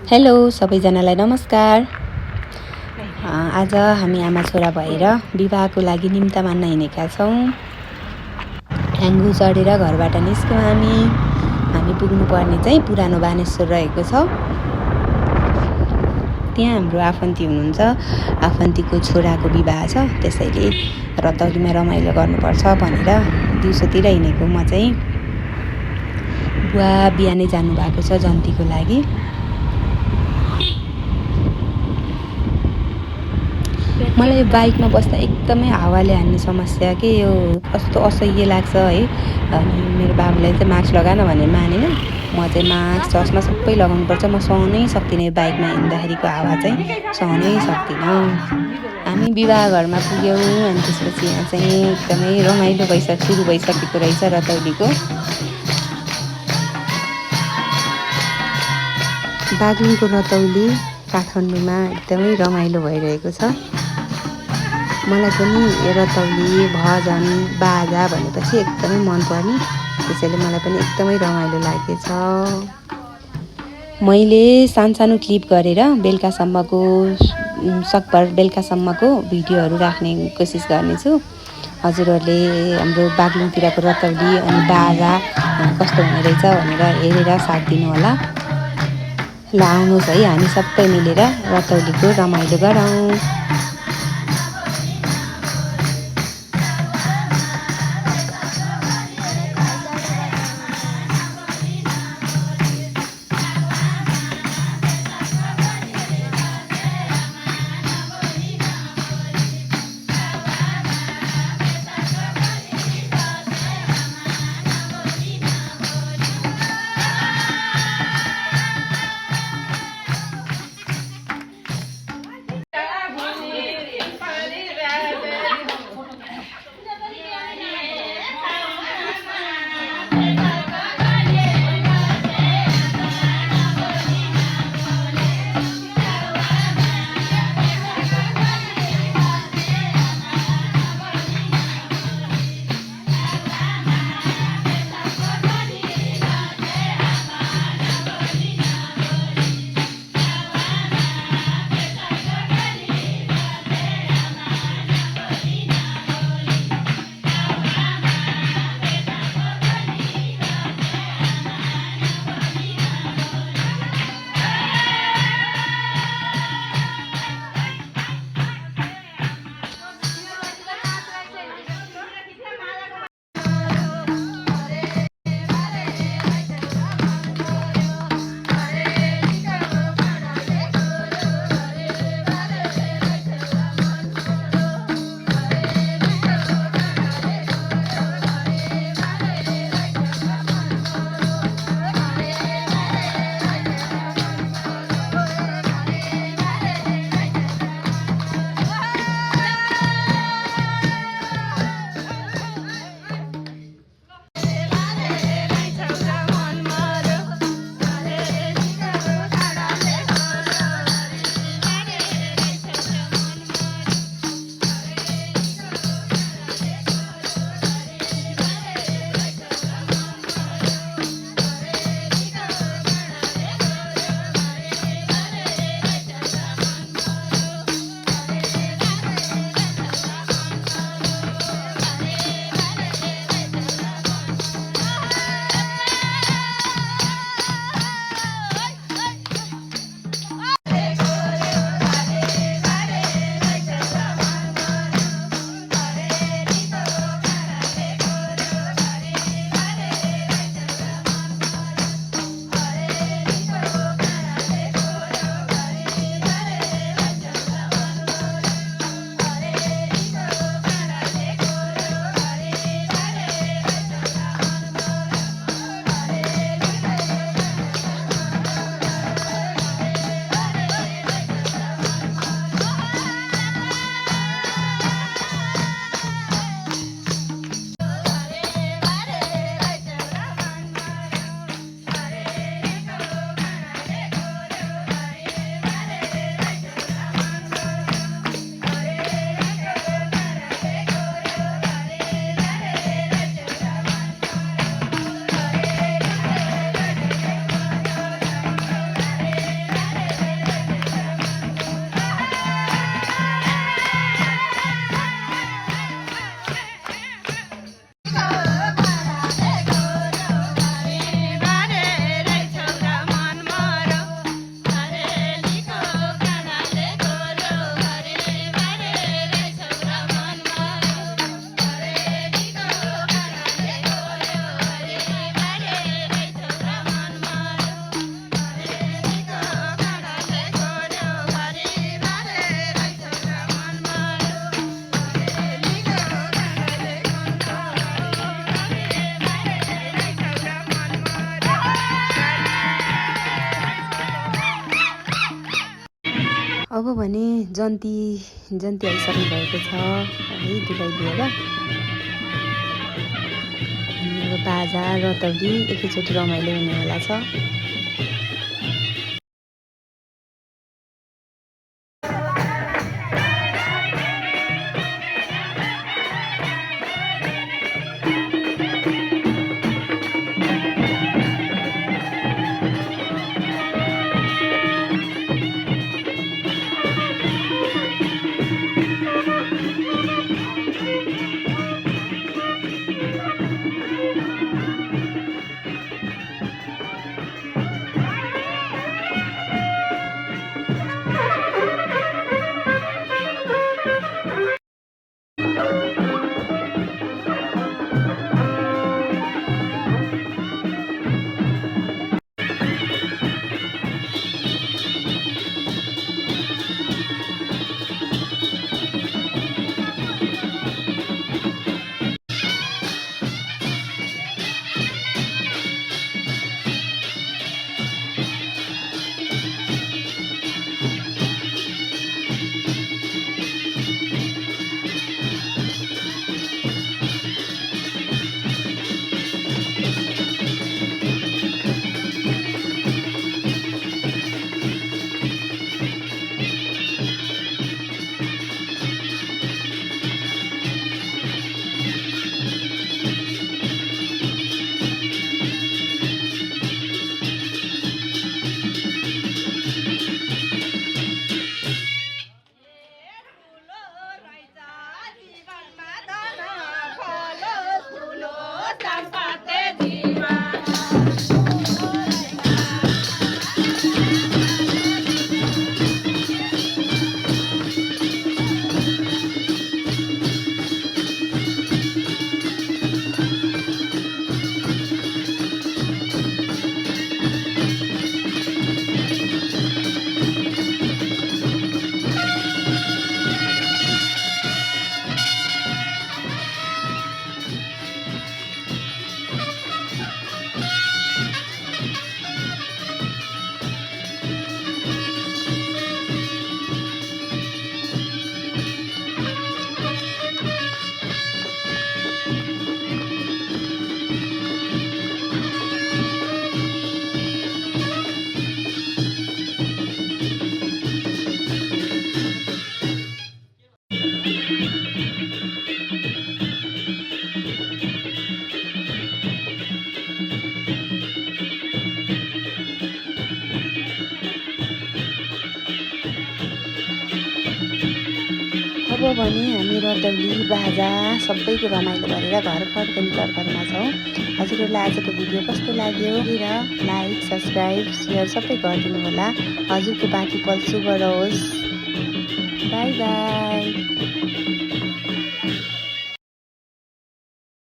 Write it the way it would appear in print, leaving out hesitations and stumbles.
Hello सबैजनालाई नमस्कार। आज हामी आमा छोरा भएर विवाहको लागि निम्ता मान्न हिँडेका छौँ। ह्याङ्गु चढेर घरबाट निस्क्यौँ हामी पुग्नुपर्ने चाहिँ पुरानो बानेश्वर रहेको छ। त्यहाँ हाम्रो आफन्ती हुनुहुन्छ, आफन्तीको छोराको विवाह छ, त्यसैले रतौलीमा रमाइलो गर्नुपर्छ भनेर दिउँसोतिर हिँडेको। म चाहिँ बुवा बिहानै जानुभएको छ जन्तीको लागि। मलाई यो बाइकमा बस्दा एकदमै हावाले हान्ने समस्या के यो कस्तो असह्य लाग्छ है। अनि मेरो बाबुलाई चाहिँ मास्क लगान भने मानेन। म चाहिँ मास्क चस्मा सबै लगाउनुपर्छ। म सहनै सक्दिनँ, यो बाइकमा हिँड्दाखेरिको हावा चाहिँ सहनै सक्दिनँ। हामी विवाह घरमा पुग्यौँ अनि त्यसपछि यहाँ चाहिँ एकदमै रमाइलो सुरु भइसकेको रहेछ रतौलीको। बागलुङको रतौली काठमाडौँमा एकदमै रमाइलो भइरहेको छ। मलाई पनि रतौली भजन बाजा भनेपछि एकदमै मनपर्ने, त्यसैले मलाई पनि एकदमै रमाइलो लागेछ। मैले सानो क्लिप गरेर बेलुकासम्मको भिडियोहरू राख्ने कोसिस गर्नेछु। हजुरहरूले हाम्रो बागलुङतिरको रतौली अनि बाजा कस्तो हुने रहेछ भनेर हेरेर साथ दिनु होला। ल आउनुहोस् है, हामी सबै मिलेर रतौलीको रमाइलो गरौँ। अब भने जन्ती आइसक्नु भएको छ है दुलै लिएर। अनि अब बाजा रतौली एकैचोटि रमाइलो हुनेवाला छ। अब भने हामी रतौली बाजा सबैको रमाइलो गरेर घर फर्कने तर्खरमा छौँ। हजुरहरूलाई आजको भिडियो कस्तो लाग्यो र लाइक सब्सक्राइब सेयर सबै गरिदिनु होला। हजुरको बाँकी पल शुभ रहोस्। By by.